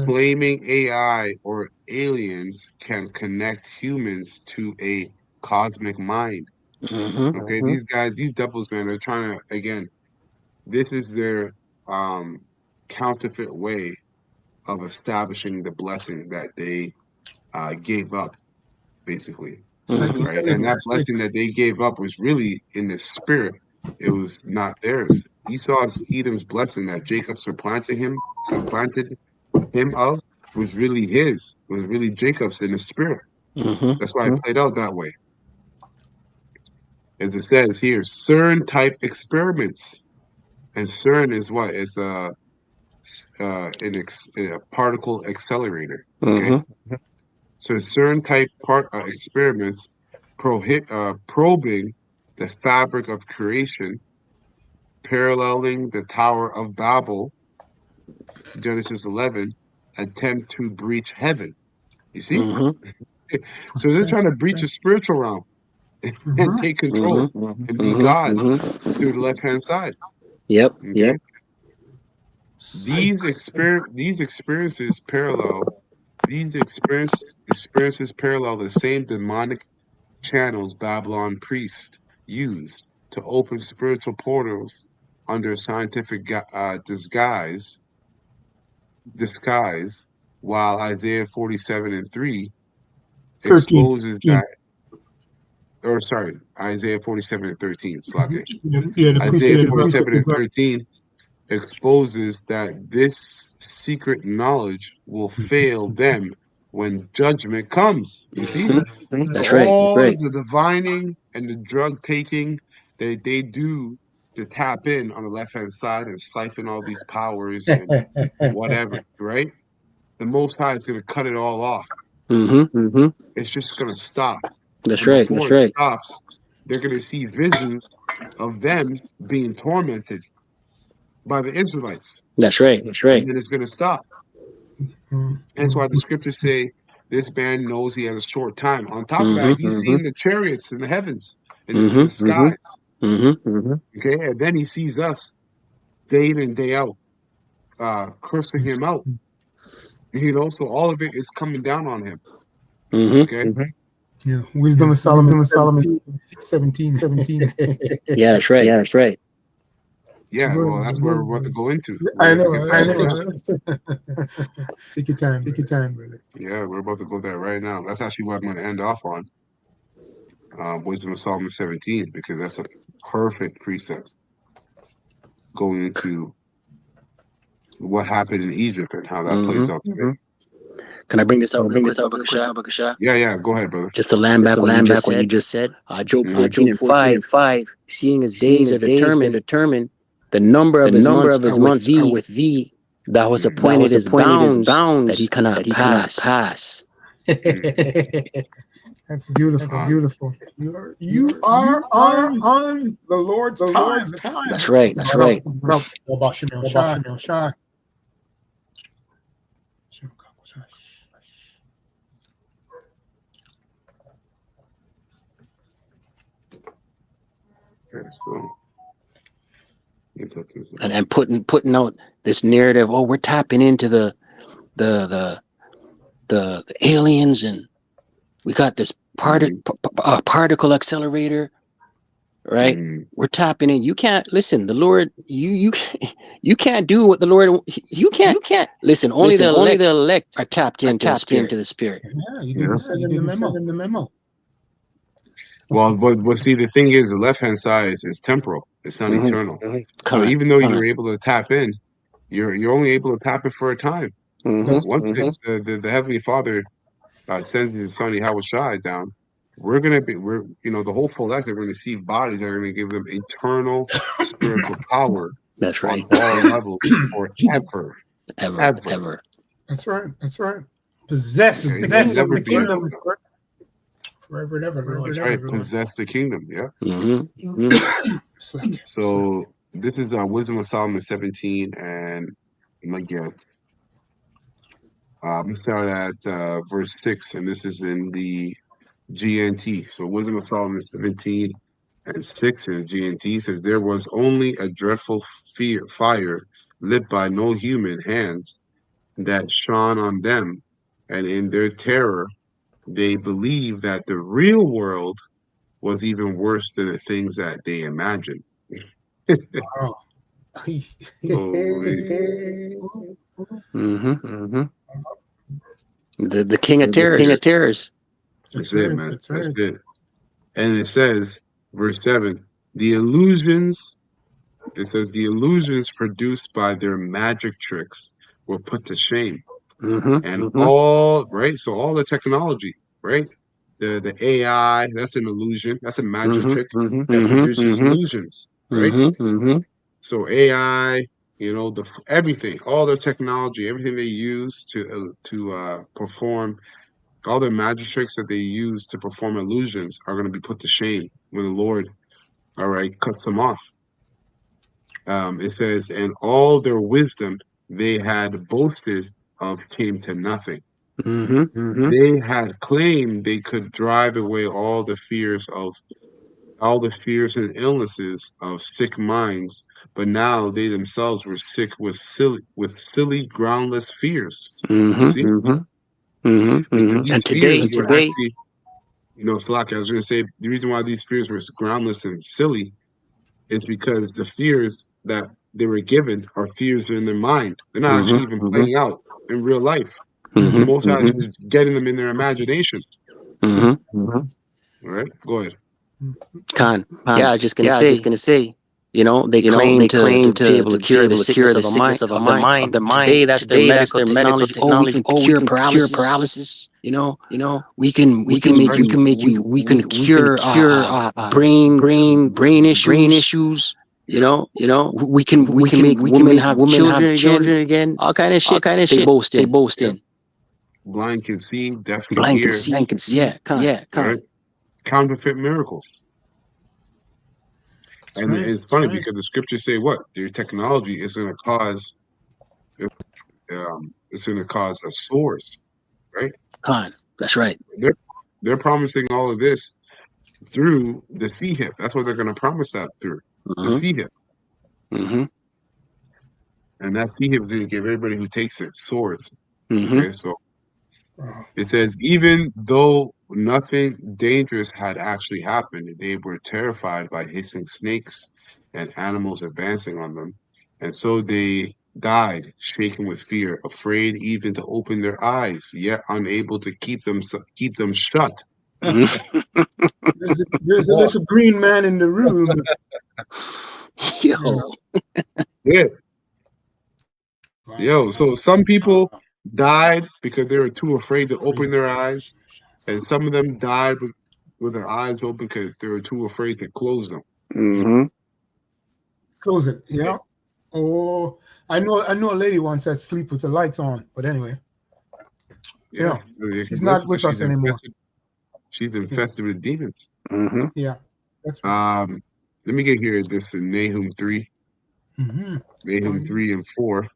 claiming AI or aliens can connect humans to a cosmic mind. Okay, these guys, these devils, man, they're trying to, again, this is their counterfeit way of establishing the blessing that they gave up, basically. Right? And that blessing that they gave up was really in the spirit. It was not theirs. Esau's Edom's blessing that Jacob supplanted him of was really his, was really Jacob's in the spirit. That's why it played out that way. As it says here, CERN type experiments. And CERN is what? It's a particle accelerator. Okay. So CERN type experiments probing the fabric of creation, paralleling the Tower of Babel, Genesis 11, attempt to breach heaven. You see? So they're trying to breach a spiritual realm and take control and be God through the left-hand side. Yep. Okay? These experiences parallel the same demonic channels Babylon priests used to open spiritual portals under scientific disguise, while Isaiah 47:3 exposes that, or sorry, Isaiah 47:13, Slake. Isaiah 47:13 exposes that this secret knowledge will fail them when judgment comes. You see? That's right. All That's right. the divining and the drug taking that they do to tap in on the left-hand side and siphon all these powers and whatever, right? The Most High is going to cut it all off. It's just going to stop. That's And right. before That's it right. stops, they're going to see visions of them being tormented by the Israelites. That's right. That's right. And then it's going to stop. That's why the scriptures say this man knows he has a short time. On top of that, he's seeing the chariots in the heavens, in the skies. Okay, and then he sees us day in and day out, cursing him out. You know, so all of it is coming down on him. Okay. Yeah, Wisdom of Solomon 17. Yeah, that's right. Yeah, that's right. Yeah, well, that's where we're about to go into. I know. Take your time, brother. Yeah, we're about to go there right now. That's actually what I'm going to end off on. Wisdom of Solomon 17, because that's a perfect precept going into what happened in Egypt and how that plays out today. Can I bring this up? Bakasha? Yeah, go ahead, brother. Just to land back what you just said. Job 14:5, seeing his days are determined, the number of his months are with thee. Thou hast appointed his bounds that he cannot pass. That's beautiful. You are on the Lord's time. That's right. That's right. So, and putting out this narrative. Oh, we're tapping into the aliens, and we got this particle accelerator, right? We're tapping in. You can't listen. The Lord, you can't do what the Lord. You can't listen. Only the elect are tapped into the Spirit. Yeah, you didn't send in the memo. Well, but see, the thing is, the left-hand side is temporal. It's not eternal. So even though you're able to tap in, you're only able to tap in for a time. Once the Heavenly Father sends His Son Yahweh Shai down, the whole full elect are going to receive bodies that are going to give them eternal spiritual power. That's right. On all levels forever. Ever. That's right. Possess the kingdom. Forever and ever. That's right. Possess the kingdom. Yeah. So this is Wisdom of Solomon 17, and again, we start at verse 6, and this is in the GNT. So Wisdom of Solomon 17 and 6 in the GNT says, there was only a dreadful fire lit by no human hands that shone on them, and in their terror they believed that the real world was even worse than the things that they imagined. Wow. The king of terrors. That's it, man. That's it. And it says, verse 7, the illusions produced by their magic tricks were put to shame. All right. So all the technology, right? The AI, that's an illusion. That's a magic trick that produces illusions, right? So AI, everything, all the technology, everything they use to perform, all the magic tricks that they use to perform illusions are going to be put to shame when the Lord, cuts them off. It says, and all their wisdom they had boasted of came to nothing. They had claimed they could drive away all the fears and illnesses of sick minds, but now they themselves were sick with silly groundless fears. See? And today, actually, Slaki, I was going to say, the reason why these fears were groundless and silly is because the fears that they were given are fears in their mind. They're not actually even playing out in real life. The Most High is just getting them in their imagination. All right, go ahead. Khan. Yeah, I was just gonna say, they claim to be able to cure the sickness of the mind. Today, that's their medical technology. Oh, we can cure paralysis. We can cure brain issues. We can make women have children again. All kind of shit. They boast in. Blind can see, deaf can Blind hear. can see. Yeah. Right? Counterfeit miracles. And it's funny because the scriptures say what? Their technology is going to cause, it's going to cause a sores, right? Khan, that's right. They're promising all of this through the sea hip. That's what they're going to promise that through the sea hip. And that sea hip is going to give everybody who takes it swords. Okay, so it says, even though nothing dangerous had actually happened, they were terrified by hissing snakes and animals advancing on them. And so they died, shaken with fear, afraid even to open their eyes, yet unable to keep them shut. There's a little green man in the room. Yo. Yeah. Yo, so some people died because they were too afraid to open their eyes, and some of them died with their eyes open because they were too afraid to close them. Close it, yeah. Oh, I know a lady once that sleep with the lights on, but anyway. Yeah. She's not with us anymore. She's infested with demons. Yeah. That's right. Let me get here this in Nahum 3. Nahum 3 and 4.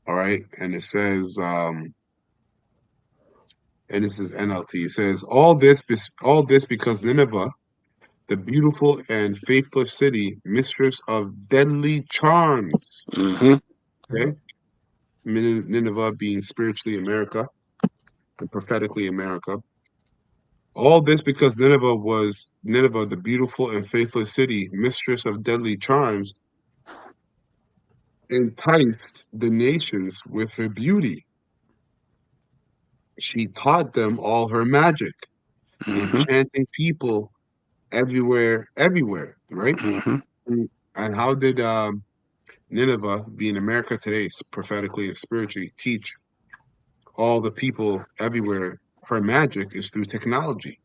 All right, and it says, and this is NLT. It says, all this because Nineveh, the beautiful and faithless city, mistress of deadly charms. Okay, Nineveh being spiritually America and prophetically America. All this because Nineveh, the beautiful and faithless city, mistress of deadly charms, enticed the nations with her beauty. She taught them all her magic, enchanting people everywhere, right? And how did Nineveh, being America today, prophetically and spiritually, teach all the people everywhere her magic is through technology?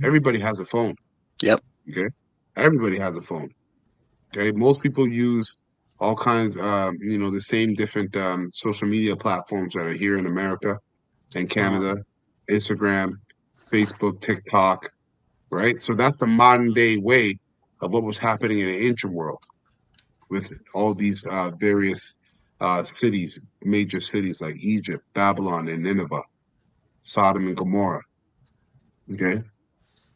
Everybody has a phone. Yep. Okay. Everybody has a phone. Okay. Most people use all kinds, the same different social media platforms that are here in America and Canada, Instagram, Facebook, TikTok, right? So that's the modern day way of what was happening in the ancient world with all these various cities, major cities like Egypt, Babylon, and Nineveh, Sodom and Gomorrah. Okay.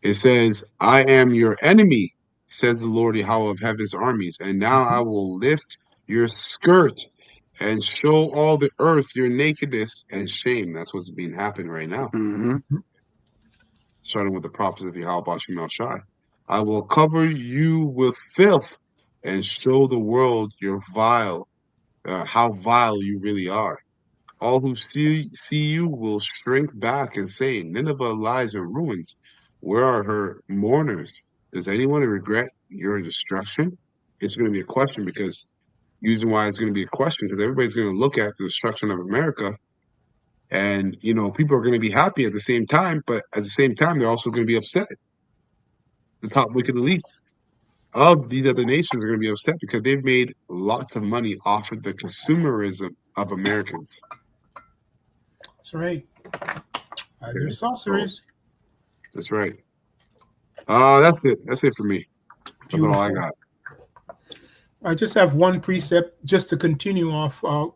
It says, I am your enemy, says the Lord Yahweh of heaven's armies, and now I will lift your skirt and show all the earth your nakedness and shame. That's what's being happening right now. Starting with the prophets of Yahweh Bashim Shai. I will cover you with filth and show the world your how vile you really are. All who see you will shrink back and say, Nineveh lies in ruins. Where are her mourners? Does anyone regret your destruction? It's going to be a question because reason why it's going to be a question because everybody's going to look at the destruction of America, and people are going to be happy at the same time, but at the same time they're also going to be upset. The top wicked elites of these other nations are going to be upset because they've made lots of money off of the consumerism of Americans. That's right. They're sorceries. That's right. That's it. That's it for me. That's all I got. I just have one precept just to continue off. I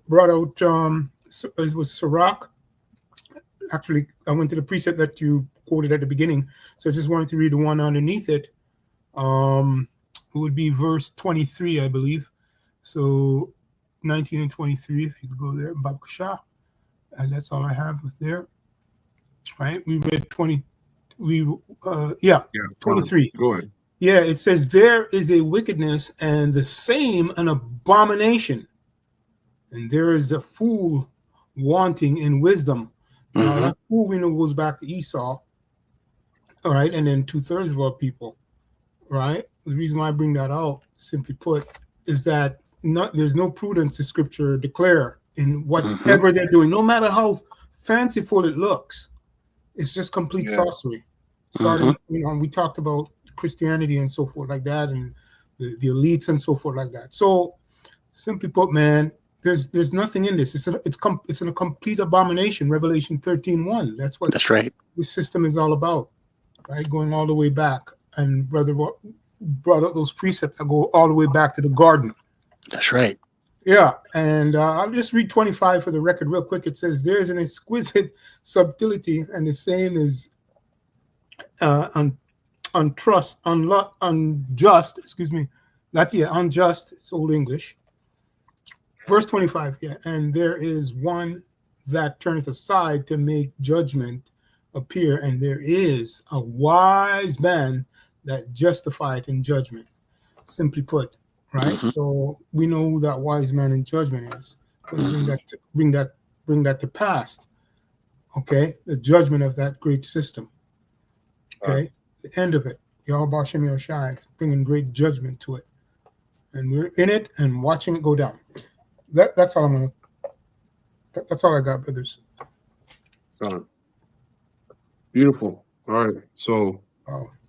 brought out, it was Sirach. Actually, I went to the precept that you quoted at the beginning. So I just wanted to read the one underneath it. It would be verse 23, I believe. So 19 and 23, if you could go there, Babkasha. And that's all I have there. Right? We read 20. 23. Go ahead. Yeah, it says, there is a wickedness and the same an abomination. And there is a fool wanting in wisdom. Now that pool we know goes back to Esau, all right, and then 2/3 of our people, right? The reason why I bring that out, simply put, is that there's no prudence to Scripture declare in whatever they're doing, no matter how fanciful it looks. It's just complete sorcery. Starting, we talked about Christianity and so forth like that, and the elites and so forth like that. So, simply put, man, there's nothing in this. It's a complete abomination. Revelation 13:1. That's what. That's right. This system is all about, right? Going all the way back, and brother brought up those precepts that go all the way back to the garden. That's right. Yeah, and I'll just read 25 for the record real quick. It says, "There's an exquisite subtlety, and the same is unjust. Excuse me, that's unjust. It's Old English." Verse 25, and there is one that turneth aside to make judgment appear, and there is a wise man that justifieth in judgment. Simply put, right? So we know who that wise man in judgment is. Bring that to pass. Okay, the judgment of that great system. Okay, the end of it. Yahweh Shem Yoshai, bringing great judgment to it, and we're in it and watching it go down. That's all that's all I got, brothers. Beautiful. All right, so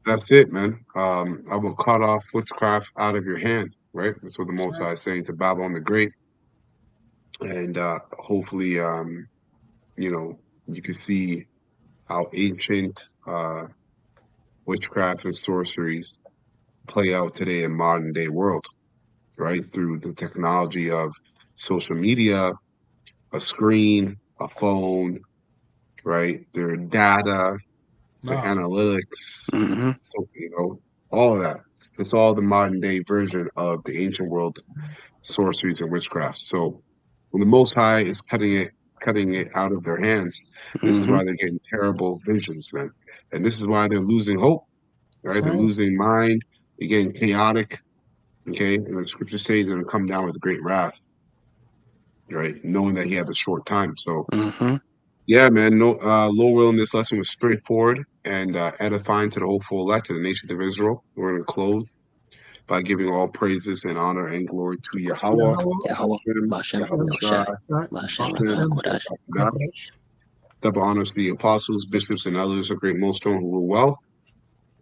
that's it, man. I will cut off witchcraft out of your hand, right? That's what the Most High is saying to Babylon the Great, and hopefully, you can see how ancient witchcraft and sorceries play out today in modern day world, right? Through the technology of social media, a screen, a phone, right? Their data, the analytics, so, all of that. It's all the modern day version of the ancient world sorceries and witchcraft. So when the Most High is cutting it out of their hands, this is why they're getting terrible visions, man. And this is why they're losing hope, right? They're losing mind. They're getting chaotic, okay? And the scripture says he's going to come down with great wrath, right? Knowing that he had a short time. So, yeah, man, Lord willing, this lesson was straightforward and edifying to the hopeful elect, to the nation of Israel. We're going to close by giving all praises and honor and glory to Yahweh. Double honors the apostles, bishops, and others of great millstone who rule well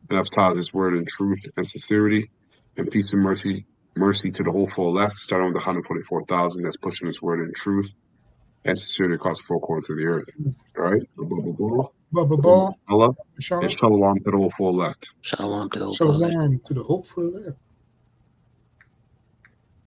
and have taught his word in truth and sincerity, and peace and mercy to the hopeful elect, starting with the 144,000 that's pushing his word in truth and sincerity across the four corners of the earth. All right? Allah, and shalom to the hopeful elect. Shalom to the hopeful elect. Shalom to the hopeful elect.